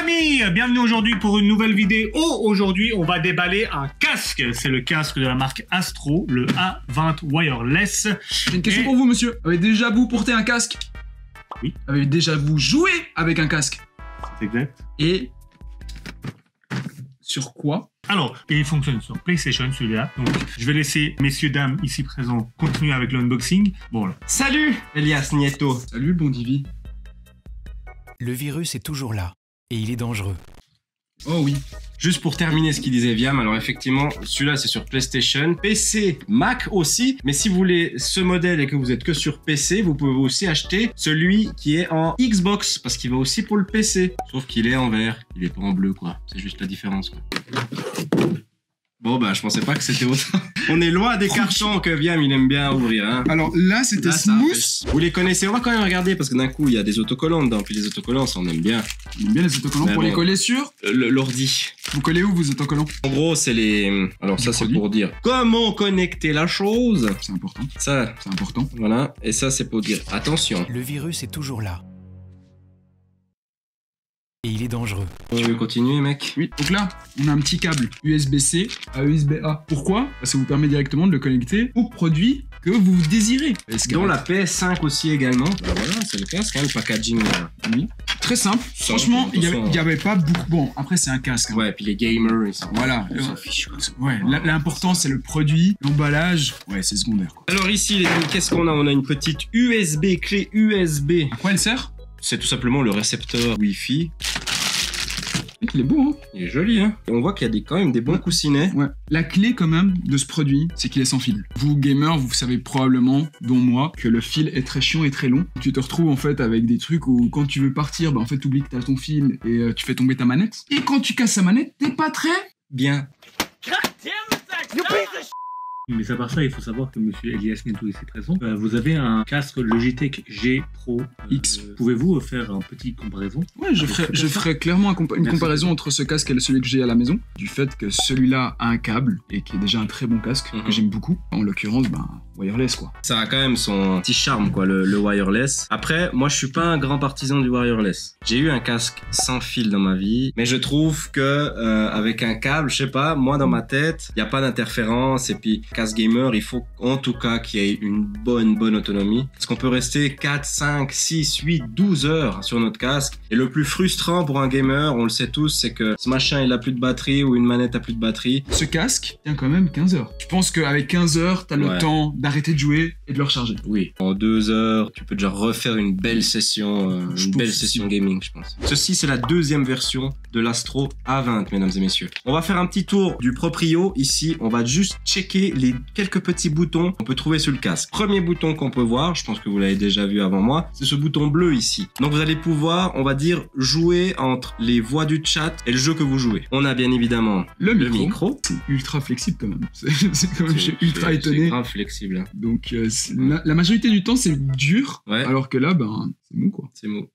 amis, bienvenue aujourd'hui pour une nouvelle vidéo. Aujourd'hui, on va déballer un casque. C'est le casque de la marque Astro, le A20 Wireless. J'ai une question pour vous, monsieur. Avez-vous déjà vous porté un casque? Oui. Avez-vous déjà vous joué avec un casque? C'est exact. Et sur quoi? Alors, il fonctionne sur PlayStation celui-là. Donc, je vais laisser messieurs, dames ici présents continuer avec l'unboxing. Bon, là. Salut Elias Nieto. Salut le bon Divi. Le virus est toujours là, et il est dangereux. Oh oui. Juste pour terminer ce qu'il disait Viam, alors effectivement, celui-là c'est sur PlayStation, PC, Mac aussi, mais si vous voulez ce modèle et que vous êtes que sur PC, vous pouvez aussi acheter celui qui est en Xbox, parce qu'il va aussi pour le PC, sauf qu'il est en vert, il est pas en bleu quoi, c'est juste la différence quoi. Bon bah je pensais pas que c'était autant. On est loin des cartons que Viam il aime bien ouvrir hein. Alors là c'était smooth. Vous les connaissez, on va quand même regarder parce que d'un coup il y a des autocollants dedans, puis les autocollants ça on aime bien. On aime bien les autocollants Mais pour bon. les coller sur. L'ordi. Vous collez où vos autocollants? En gros c'est les... Alors ça c'est produit. pour dire comment connecter la chose. C'est important. Ça, C'est important. voilà, et ça c'est pour dire attention. Le virus est toujours là. Et il est dangereux. Tu veux continuer mec? Oui, donc là, on a un petit câble USB-C à USB-A. Pourquoi? Parce que ça vous permet directement de le connecter au produit que vous désirez. Dont la PS5 aussi également. Bah voilà, c'est le casque, hein, le packaging. Oui. Très simple. Ça, Franchement, de il toute façon, y avait pas beaucoup... Bon, après c'est un casque. Hein. Ouais, puis les gamers, ils sont... Voilà. Ils s'en fichent, quoi. Ouais, l'important c'est le produit, l'emballage. Ouais, c'est secondaire quoi. Alors ici, les amis, qu'est-ce qu'on a? On a une petite USB, clé USB. À quoi elle sert? C'est tout simplement le récepteur Wi-Fi. Il est beau, hein? Il est joli, hein. Et on voit qu'il y a quand même des bons coussinets. Ouais. La clé quand même de ce produit, c'est qu'il est sans fil. Vous gamers, vous savez probablement, dont moi, que le fil est très chiant et très long. Tu te retrouves en fait avec des trucs où quand tu veux partir, bah en fait t'oublies que t'as ton fil et tu fais tomber ta manette. Et quand tu casses sa manette, t'es pas très... Bien. Mais à part ça, il faut savoir que monsieur Elias Nieto ici présent, vous avez un casque Logitech G Pro X. Pouvez-vous faire un petit comparaison? Ouais, je ferai clairement une comparaison entre ce casque et celui que j'ai à la maison. Du fait que celui-là a un câble et qui est déjà un très bon casque que j'aime beaucoup. En l'occurrence, ben, wireless quoi. Ça a quand même son petit charme, quoi, le wireless. Après, moi, je suis pas un grand partisan du wireless. J'ai eu un casque sans fil dans ma vie, mais je trouve que avec un câble, je sais pas, moi dans ma tête, il y a pas d'interférence et puis casque gamer, il faut en tout cas qu'il y ait une bonne autonomie, parce qu'on peut rester 4, 5, 6, 8, 12 heures sur notre casque. Et le plus frustrant pour un gamer, on le sait tous, c'est que ce machin il a plus de batterie ou une manette a plus de batterie. Ce casque tient quand même 15 heures. Je pense qu'avec 15 heures, t'as le temps d'arrêter de jouer et de le recharger. Oui, en 2 heures, tu peux déjà refaire une belle session, gaming, je pense. Ceci, c'est la deuxième version de l'Astro A20, mesdames et messieurs. On va faire un petit tour du proprio. Ici, on va juste checker les quelques petits boutons qu'on peut trouver sur le casque. Premier bouton qu'on peut voir, je pense que vous l'avez déjà vu avant moi, c'est ce bouton bleu ici. Donc vous allez pouvoir, on va dire, jouer entre les voix du chat et le jeu que vous jouez. On a bien évidemment le micro. C'est ultra flexible quand même. C'est quand même, je suis ultra étonné. C'est grave flexible. Donc la majorité du temps c'est dur, Ouais. alors que là, ben, c'est mou quoi. C'est mou.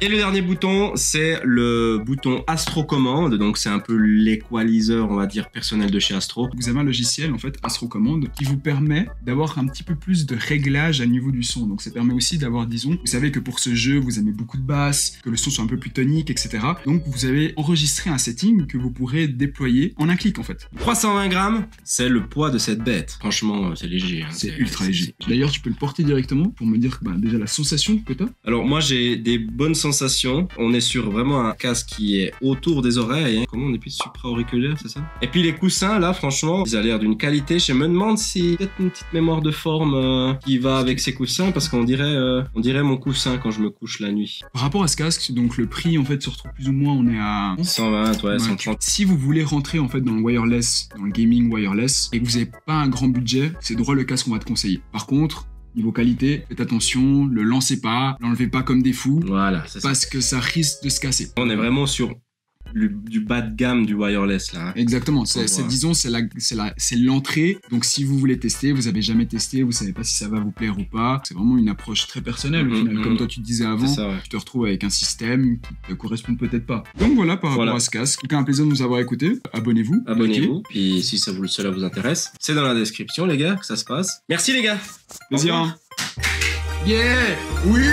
Et le dernier bouton, c'est le bouton Astro Commande. Donc, c'est un peu l'équaliseur, on va dire, personnel de chez Astro. Vous avez un logiciel, en fait, Astro Commande, qui vous permet d'avoir un petit peu plus de réglage à niveau du son. Donc, ça permet aussi d'avoir, disons, vous savez que pour ce jeu, vous aimez beaucoup de basses, que le son soit un peu plus tonique, etc. Donc, vous avez enregistré un setting que vous pourrez déployer en un clic, en fait. 320 grammes, c'est le poids de cette bête. Franchement, c'est léger. Hein. C'est ultra léger. D'ailleurs, tu peux le porter directement pour me dire, ben, déjà, la sensation que t'as. Alors, moi, j'ai des bonnes sensations. On est sur vraiment un casque qui est autour des oreilles. Hein. Comment on est plus supra-auriculaire, c'est ça? Et puis les coussins, là, franchement, ils ont l'air d'une qualité. Je me demande si peut-être une petite mémoire de forme qui va avec ces coussins, parce qu'on dirait mon coussin quand je me couche la nuit. Par rapport à ce casque, donc le prix, en fait, se retrouve plus ou moins, on est à 120, ouais, 130. Si vous voulez rentrer en fait dans le wireless, dans le gaming wireless, et que vous n'avez pas un grand budget, c'est droit le casque qu'on va te conseiller. Par contre, niveau qualité, faites attention, le lancez pas, l'enlevez pas comme des fous, Voilà, c'est ça. parce que ça risque de se casser. On est vraiment sur du bas de gamme du wireless là. Hein. Exactement, disons c'est l'entrée. Donc si vous voulez tester, vous avez jamais testé, vous savez pas si ça va vous plaire ou pas. C'est vraiment une approche très personnelle au final. Comme toi tu te disais avant, ça, ouais. tu te retrouves avec un système qui te correspond peut-être pas. Donc voilà par rapport à ce casque. En tout cas un plaisir de nous avoir écoutés. Abonnez-vous. Abonnez-vous. Puis si cela vous intéresse, c'est dans la description les gars que ça se passe. Merci les gars. Plaisir. Yeah. Oui.